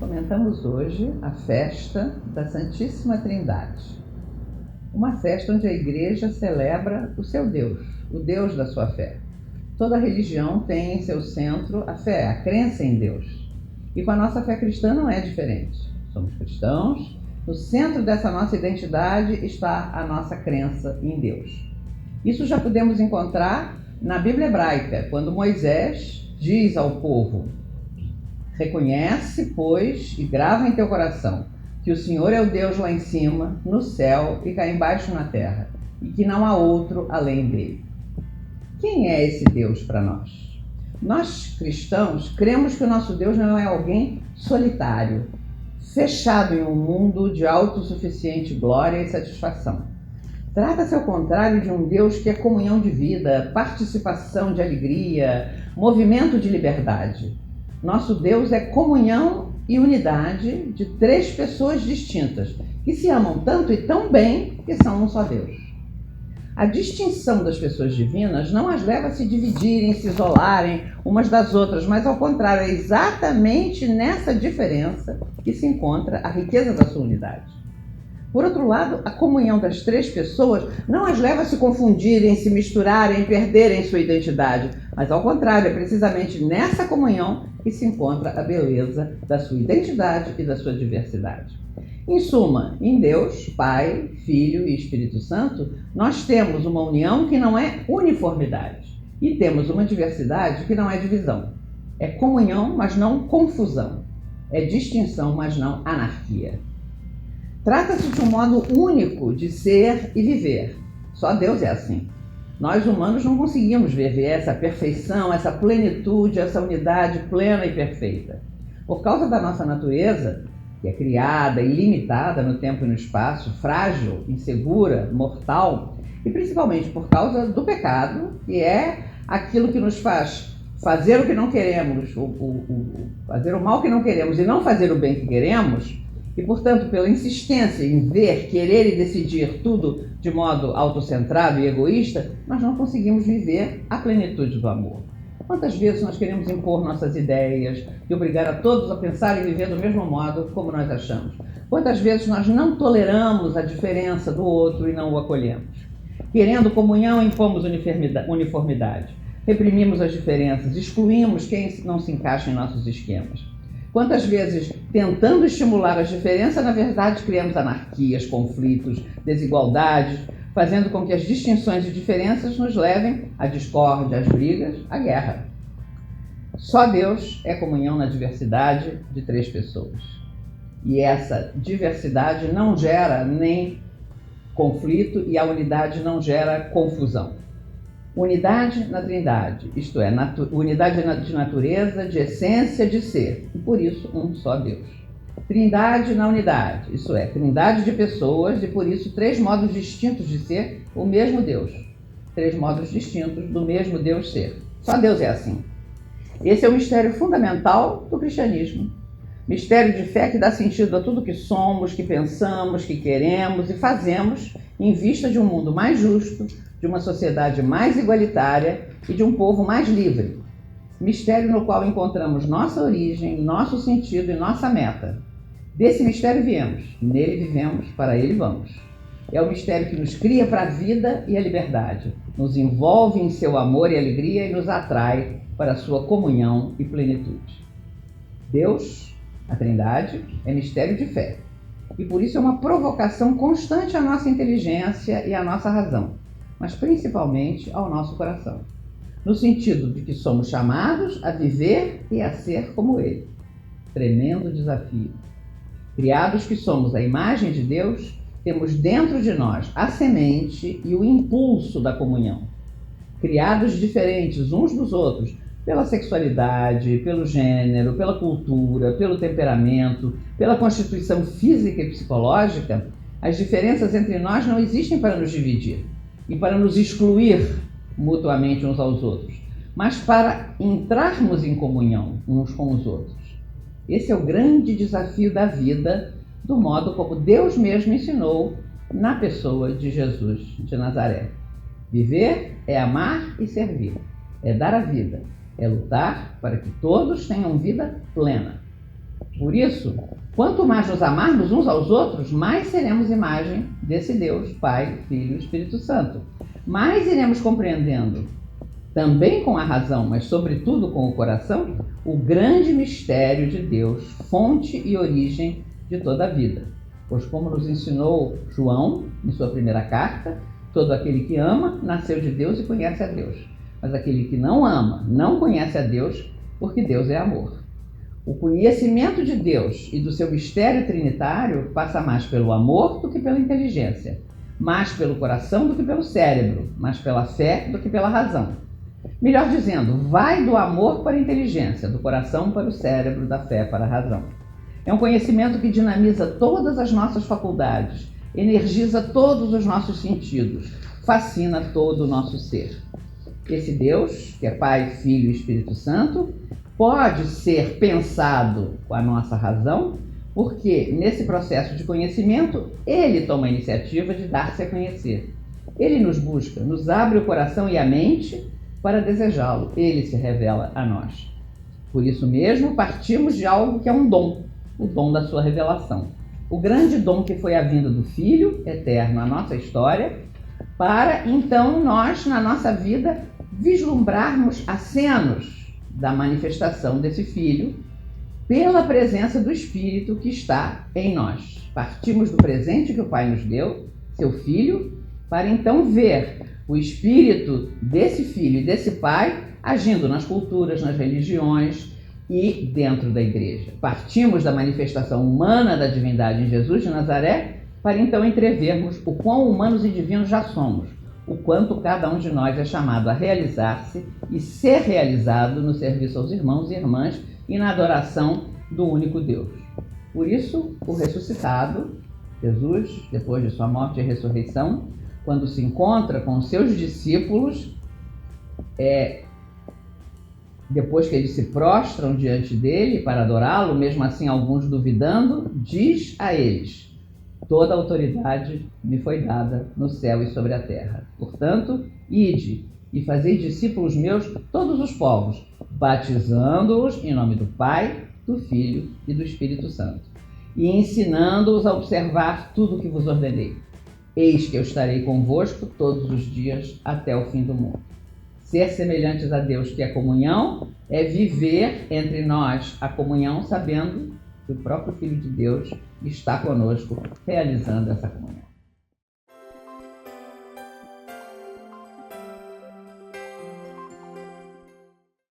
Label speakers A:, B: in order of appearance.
A: Comentamos hoje a festa da Santíssima Trindade, uma festa onde a Igreja celebra o seu Deus, o Deus da sua fé. Toda religião tem em seu centro a fé, a crença em Deus. E com a nossa fé cristã não é diferente. Somos cristãos, no centro dessa nossa identidade está a nossa crença em Deus. Isso já podemos encontrar na Bíblia hebraica, quando Moisés diz ao povo: reconhece, pois, e grava em teu coração que o Senhor é o Deus lá em cima, no céu, e cá embaixo na terra, e que não há outro além dele. Quem é esse Deus para nós? Nós, cristãos, cremos que o nosso Deus não é alguém solitário, fechado em um mundo de autossuficiente glória e satisfação. Trata-se, ao contrário, de um Deus que é comunhão de vida, participação de alegria, movimento de liberdade. Nosso Deus é comunhão e unidade de três pessoas distintas, que se amam tanto e tão bem que são um só Deus. A distinção das pessoas divinas não as leva a se dividirem, se isolarem umas das outras, mas ao contrário, é exatamente nessa diferença que se encontra a riqueza da sua unidade. Por outro lado, a comunhão das três pessoas não as leva a se confundirem, se misturarem, perderem sua identidade, mas ao contrário, é precisamente nessa comunhão que se encontra a beleza da sua identidade e da sua diversidade. Em suma, em Deus, Pai, Filho e Espírito Santo, nós temos uma união que não é uniformidade e temos uma diversidade que não é divisão. É comunhão, mas não confusão. É distinção, mas não anarquia. Trata-se de um modo único de ser e viver. Só Deus é assim. Nós humanos não conseguimos viver essa perfeição, essa plenitude, essa unidade plena e perfeita. Por causa da nossa natureza, que é criada e limitada no tempo e no espaço, frágil, insegura, mortal, e principalmente por causa do pecado, que é aquilo que nos faz fazer o que não queremos, fazer o mal que não queremos e não fazer o bem que queremos. E, portanto, pela insistência em ver, querer e decidir tudo de modo autocentrado e egoísta, nós não conseguimos viver a plenitude do amor. Quantas vezes nós queremos impor nossas ideias e obrigar a todos a pensar e viver do mesmo modo como nós achamos? Quantas vezes nós não toleramos a diferença do outro e não o acolhemos? Querendo comunhão, impomos uniformidade. Reprimimos as diferenças, excluímos quem não se encaixa em nossos esquemas. Quantas vezes, tentando estimular as diferenças, na verdade criamos anarquias, conflitos, desigualdades, fazendo com que as distinções e diferenças nos levem à discórdia, às brigas, à guerra. Só Deus é comunhão na diversidade de três pessoas. E essa diversidade não gera nem conflito e a unidade não gera confusão. Unidade na Trindade, isto é, unidade de natureza, de essência, de ser, e por isso um só Deus. Trindade na unidade, isso é, trindade de pessoas e por isso três modos distintos de ser o mesmo Deus. Três modos distintos do mesmo Deus ser. Só Deus é assim. Esse é o mistério fundamental do cristianismo. Mistério de fé que dá sentido a tudo que somos, que pensamos, que queremos e fazemos em vista de um mundo mais justo, de uma sociedade mais igualitária e de um povo mais livre. Mistério no qual encontramos nossa origem, nosso sentido e nossa meta. Desse mistério viemos, nele vivemos, para ele vamos. É o mistério que nos cria para a vida e a liberdade, nos envolve em seu amor e alegria e nos atrai para a sua comunhão e plenitude. Deus, a Trindade, é mistério de fé. E por isso é uma provocação constante à nossa inteligência e à nossa razão, mas principalmente ao nosso coração, no sentido de que somos chamados a viver e a ser como Ele. Tremendo desafio. Criados que somos a imagem de Deus, temos dentro de nós a semente e o impulso da comunhão. Criados diferentes uns dos outros, pela sexualidade, pelo gênero, pela cultura, pelo temperamento, pela constituição física e psicológica, as diferenças entre nós não existem para nos dividir e para nos excluir mutuamente uns aos outros, mas para entrarmos em comunhão uns com os outros. Esse é o grande desafio da vida, do modo como Deus mesmo ensinou na pessoa de Jesus de Nazaré. Viver é amar e servir, é dar a vida, é lutar para que todos tenham vida plena. Por Por isso, quanto mais nos amarmos uns aos outros, mais seremos imagem desse Deus, Pai, Filho e Espírito Santo. Mais iremos compreendendo, também com a razão, mas sobretudo com o coração, o grande mistério de Deus, fonte e origem de toda a vida. Pois como nos ensinou João, em sua primeira carta, todo aquele que ama nasceu de Deus e conhece a Deus. Mas aquele que não ama não conhece a Deus, porque Deus é amor. O conhecimento de Deus e do seu mistério trinitário passa mais pelo amor do que pela inteligência, mais pelo coração do que pelo cérebro, mais pela fé do que pela razão. Melhor dizendo, vai do amor para a inteligência, do coração para o cérebro, da fé para a razão. É um conhecimento que dinamiza todas as nossas faculdades, energiza todos os nossos sentidos, fascina todo o nosso ser. Esse Deus, que é Pai, Filho e Espírito Santo, pode ser pensado com a nossa razão, porque nesse processo de conhecimento, ele toma a iniciativa de dar-se a conhecer. Ele nos busca, nos abre o coração e a mente para desejá-lo. Ele se revela a nós. Por isso mesmo, partimos de algo que é um dom, o dom da sua revelação. O grande dom que foi a vinda do Filho eterno à nossa história, para então nós, na nossa vida, vislumbrarmos acenos da manifestação desse Filho pela presença do Espírito que está em nós. Partimos do presente que o Pai nos deu, seu Filho, para então ver o Espírito desse Filho e desse Pai agindo nas culturas, nas religiões e dentro da igreja. Partimos da manifestação humana da divindade em Jesus de Nazaré para então entrevermos o quão humanos e divinos já somos, o quanto cada um de nós é chamado a realizar-se e ser realizado no serviço aos irmãos e irmãs e na adoração do único Deus. Por isso, o ressuscitado, Jesus, depois de sua morte e ressurreição, quando se encontra com os seus discípulos, depois que eles se prostram diante dele para adorá-lo, mesmo assim alguns duvidando, diz a eles: toda a autoridade me foi dada no céu e sobre a terra. Portanto, ide e fazei discípulos meus todos os povos, batizando-os em nome do Pai, do Filho e do Espírito Santo, e ensinando-os a observar tudo o que vos ordenei. Eis que eu estarei convosco todos os dias até o fim do mundo. Ser semelhantes a Deus, que é comunhão, é viver entre nós a comunhão, sabendo que o próprio Filho de Deus está conosco, realizando essa comunhão.